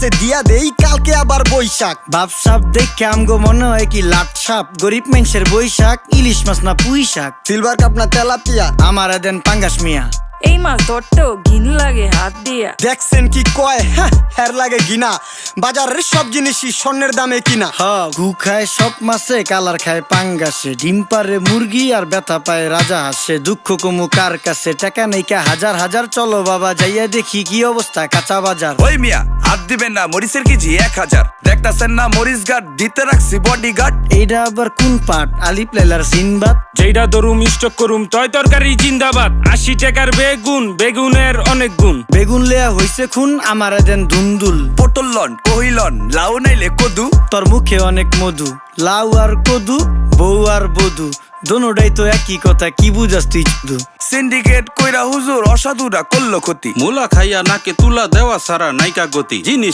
আছে দিয়া দেই কালকে আবার বৈশাখ। ভাবসাব দেখে আমগো মনে হয় কি লাট সাপ, গরিব মানুষের বৈশাখ, ইলিশ মাছ না পুঁই শাক। সিলভার কাপ না তেলাপিয়া, আমার দেন পাঙ্গাস মিয়া। এই মাছ ধরতেও ঘিন লাগে হাত দিয়া। দেখছেন কি কয়, হের লাগে গিনা, বাজারের সব জিনিসই স্বর্ণের দামে কিনা। ঘু খায় সব মাছে, কালার খায় পাঙ্গাসে, ডিম পারে মুরগি আর ব্যথা পায় রাজা হাসে। দুঃখ কমু কার কাছে, টাকা নেইকা হাজার হাজার, চলো বাবা যাইয়া দেখি কি অবস্থা কাঁচা বাজার। ওই মিয়া হাত দিবেন না, মরিচের কেজি 1000। দেখতাছেন না মরিচ গার্ড দিতে রাখছি বডি গার্ড। এইটা আবার কোন পাট, আলিপ লাইলার সিনবাদ? যেইটা ধরুম স্টক করুম তয় তরকারি জিন্দাবাদ। 80 টাকার বেগুন, বেগুনের অনেক গুণ। বেগুন লেয়া হইছে খুন, আমার দেন ধুন্দুল। পটল লন কহিলন, লাউ নাইলে কদু। তোর মুখে অনেক মধু, লাউ আর কদু, বউ আর বধু, দোনোটাই তো একই কথা, কি বুঝাস তুই শুধু? সিন্ডিকেট কইরা হুজুর অসাধুরা করলো ক্ষতি। মুলা খাইয়া নাকে তুলা দেওয়া সারা নাইকা গতি। জিনিস